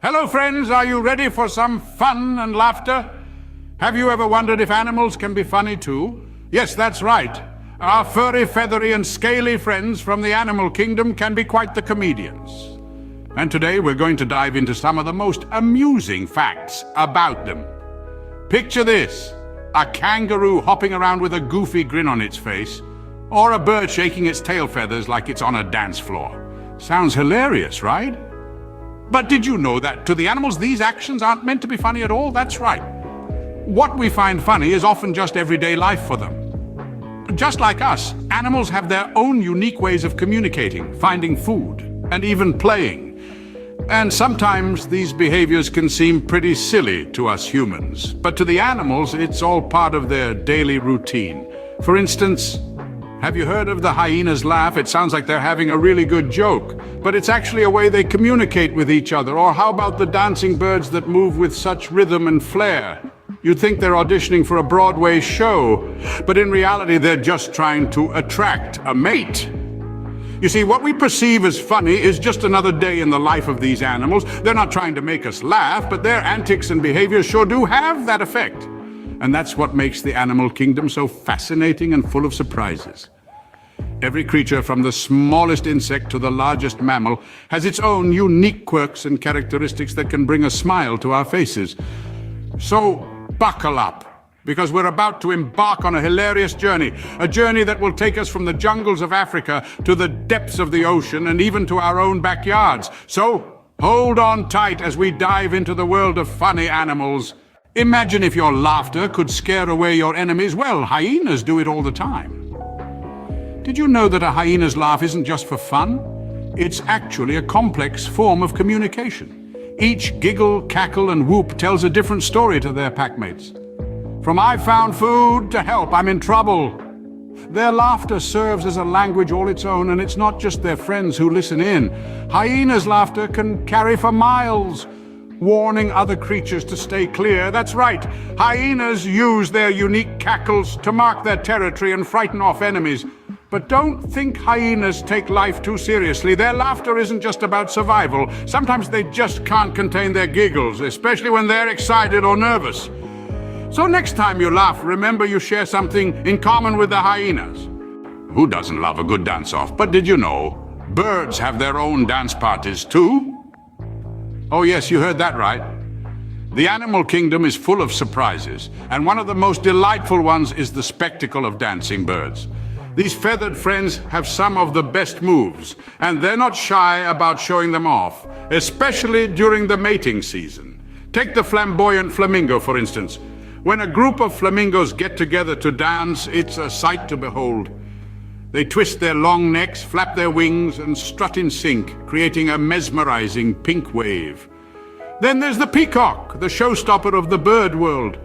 Hello friends, are you ready for some fun and laughter? Have you ever wondered if animals can be funny too? Yes, that's right. Our furry, feathery and scaly friends from the animal kingdom can be quite the comedians. And today we're going to dive into some of the most amusing facts about them. Picture this: a kangaroo hopping around with a goofy grin on its face, or a bird shaking its tail feathers like it's on a dance floor. Sounds hilarious, right? But did you know that to the animals these actions aren't meant to be funny at all? That's right. What we find funny is often just everyday life for them. Just like us, animals have their own unique ways of communicating, finding food, and even playing. And sometimes these behaviors can seem pretty silly to us humans, but to the animals it's all part of their daily routine. For instance, have you heard of the hyena's laugh? It sounds like they're having a really good joke, but it's actually a way they communicate with each other. Or how about the dancing birds that move with such rhythm and flair? You'd think they're auditioning for a Broadway show, but in reality they're just trying to attract a mate. You see, what we perceive as funny is just another day in the life of these animals. They're not trying to make us laugh, but their antics and behaviors sure do have that effect. And that's what makes the animal kingdom so fascinating and full of surprises. Every creature, from the smallest insect to the largest mammal, has its own unique quirks and characteristics that can bring a smile to our faces. So buckle up, because we're about to embark on a hilarious journey, a journey that will take us from the jungles of Africa to the depths of the ocean and even to our own backyards. So hold on tight as we dive into the world of funny animals. Imagine if your laughter could scare away your enemies. Well, hyenas do it all the time. Did you know that a hyena's laugh isn't just for fun? It's actually a complex form of communication. Each giggle, cackle, and whoop tells a different story to their packmates. From "I found food" to "help, I'm in trouble." Their laughter serves as a language all its own, and it's not just their friends who listen in. Hyenas' laughter can carry for miles, warning other creatures to stay clear. That's right, hyenas use their unique cackles to mark their territory and frighten off enemies. But don't think hyenas take life too seriously. Their laughter isn't just about survival. Sometimes they just can't contain their giggles, especially when they're excited or nervous. So next time you laugh, remember you share something in common with the hyenas. Who doesn't love a good dance-off? But did you know birds have their own dance parties too? Oh yes, you heard that right. The animal kingdom is full of surprises, and one of the most delightful ones is the spectacle of dancing birds. These feathered friends have some of the best moves, and they're not shy about showing them off, especially during the mating season. Take the flamboyant flamingo, for instance. When a group of flamingos get together to dance, it's a sight to behold. They twist their long necks, flap their wings, and strut in sync, creating a mesmerizing pink wave. Then there's the peacock, the showstopper of the bird world.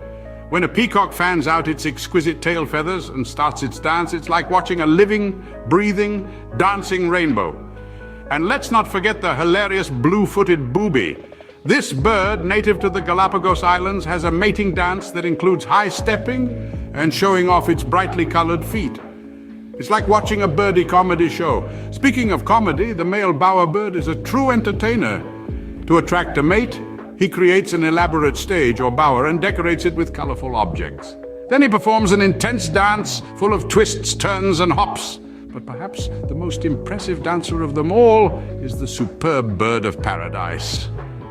When a peacock fans out its exquisite tail feathers and starts its dance, it's like watching a living, breathing, dancing rainbow. And let's not forget the hilarious blue-footed booby. This bird, native to the Galapagos Islands, has a mating dance that includes high-stepping and showing off its brightly colored feet. It's like watching a birdie comedy show. Speaking of comedy, the male bowerbird is a true entertainer. To attract a mate, he creates an elaborate stage or bower and decorates it with colorful objects. Then he performs an intense dance full of twists, turns, and hops. But perhaps the most impressive dancer of them all is the superb bird of paradise.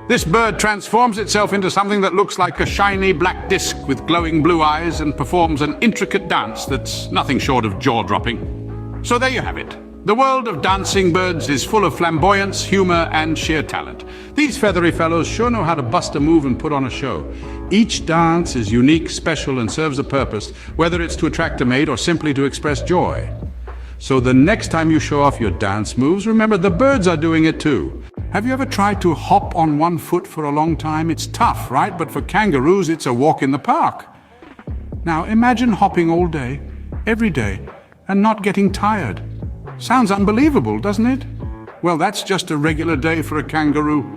This bird transforms itself into something that looks like a shiny black disc with glowing blue eyes and performs an intricate dance that's nothing short of jaw-dropping. So there you have it. The world of dancing birds is full of flamboyance, humor, and sheer talent. These feathery fellows sure know how to bust a move and put on a show. Each dance is unique, special, and serves a purpose, whether it's to attract a mate or simply to express joy. So the next time you show off your dance moves, remember the birds are doing it too. Have you ever tried to hop on one foot for a long time? It's tough, right? But for kangaroos, it's a walk in the park. Now imagine hopping all day, every day, and not getting tired. Sounds unbelievable, doesn't it? Well, that's just a regular day for a kangaroo.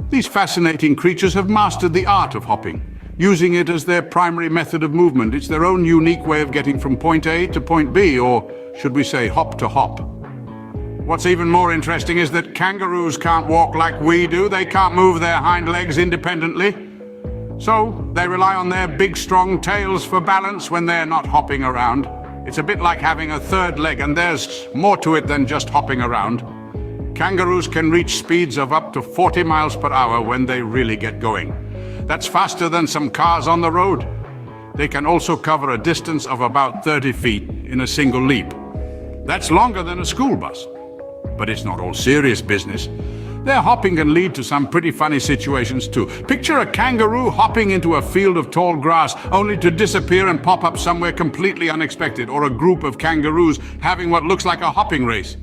These fascinating creatures have mastered the art of hopping, using it as their primary method of movement. It's their own unique way of getting from point A to point B, or should we say hop to hop. What's even more interesting is that kangaroos can't walk like we do. They can't move their hind legs independently. So they rely on their big, strong tails for balance when they're not hopping around. It's a bit like having a third leg, and there's more to it than just hopping around. Kangaroos can reach speeds of up to 40 miles per hour when they really get going. That's faster than some cars on the road. They can also cover a distance of about 30 feet in a single leap. That's longer than a school bus. But it's not all serious business. Their hopping can lead to some pretty funny situations too. Picture a kangaroo hopping into a field of tall grass only to disappear and pop up somewhere completely unexpected, or a group of kangaroos having what looks like a hopping race.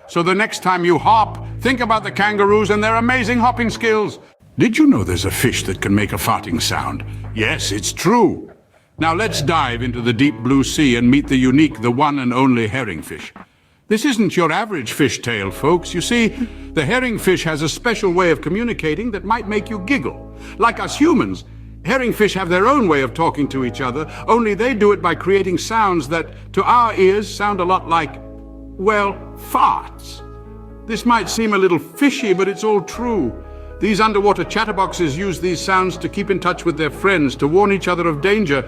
So the next time you hop, think about the kangaroos and their amazing hopping skills. Did you know there's a fish that can make a farting sound? Yes, it's true. Now let's dive into the deep blue sea and meet the unique, the one and only herringfish. This isn't your average fish tale, folks. You see, the herringfish has a special way of communicating that might make you giggle. Like us humans, herringfish have their own way of talking to each other, only they do it by creating sounds that, to our ears, sound a lot like, well, farts. This might seem a little fishy, but it's all true. These underwater chatterboxes use these sounds to keep in touch with their friends, to warn each other of danger,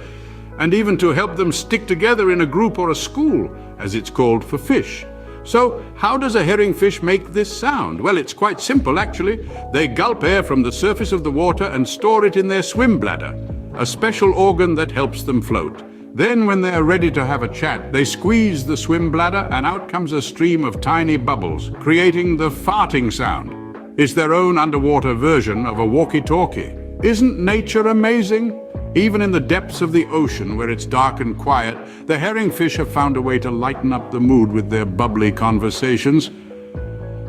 and even to help them stick together in a group or a school, as it's called for fish. So, how does a herringfish make this sound? Well, it's quite simple, actually. They gulp air from the surface of the water and store it in their swim bladder, a special organ that helps them float. Then, when they're ready to have a chat, they squeeze the swim bladder and out comes a stream of tiny bubbles, creating the farting sound. It's their own underwater version of a walkie-talkie. Isn't nature amazing? Even in the depths of the ocean, where it's dark and quiet, the herringfish have found a way to lighten up the mood with their bubbly conversations.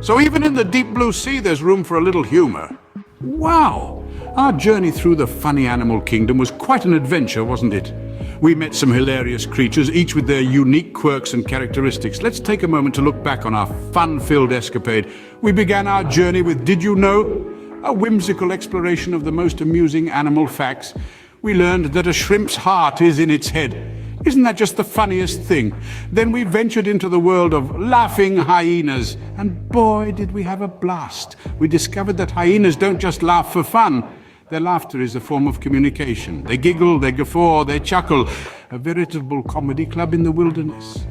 So even in the deep blue sea, there's room for a little humor. Wow! Our journey through the funny animal kingdom was quite an adventure, wasn't it? We met some hilarious creatures, each with their unique quirks and characteristics. Let's take a moment to look back on our fun-filled escapade. We began our journey with Did You Know? A whimsical exploration of the most amusing animal facts. We learned that a shrimp's heart is in its head. Isn't that just the funniest thing? Then we ventured into the world of laughing hyenas, and boy, did we have a blast. We discovered that hyenas don't just laugh for fun. Their laughter is a form of communication. They giggle, they guffaw, they chuckle. A veritable comedy club in the wilderness.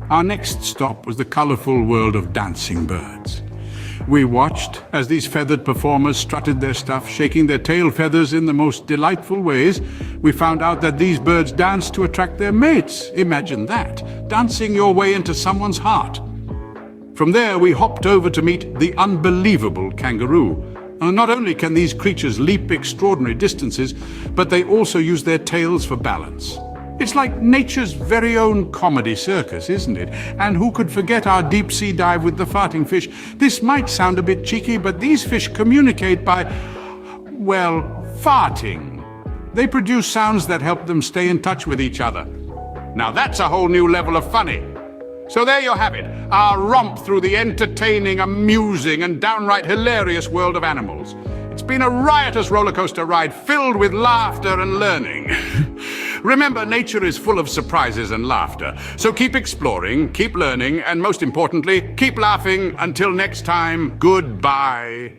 Our next stop was the colorful world of dancing birds. We watched as these feathered performers strutted their stuff, shaking their tail feathers in the most delightful ways. We found out that these birds dance to attract their mates. Imagine that, dancing your way into someone's heart. From there, we hopped over to meet the unbelievable kangaroo. Not only can these creatures leap extraordinary distances, but they also use their tails for balance. It's like nature's very own comedy circus, isn't it? And who could forget our deep-sea dive with the farting fish? This might sound a bit cheeky, but these fish communicate by, well, farting. They produce sounds that help them stay in touch with each other. Now that's a whole new level of funny. So there you have it, our romp through the entertaining, amusing, and downright hilarious world of animals. It's been a riotous roller coaster ride filled with laughter and learning. Remember, nature is full of surprises and laughter. So keep exploring, keep learning, and most importantly, keep laughing. Until next time, goodbye.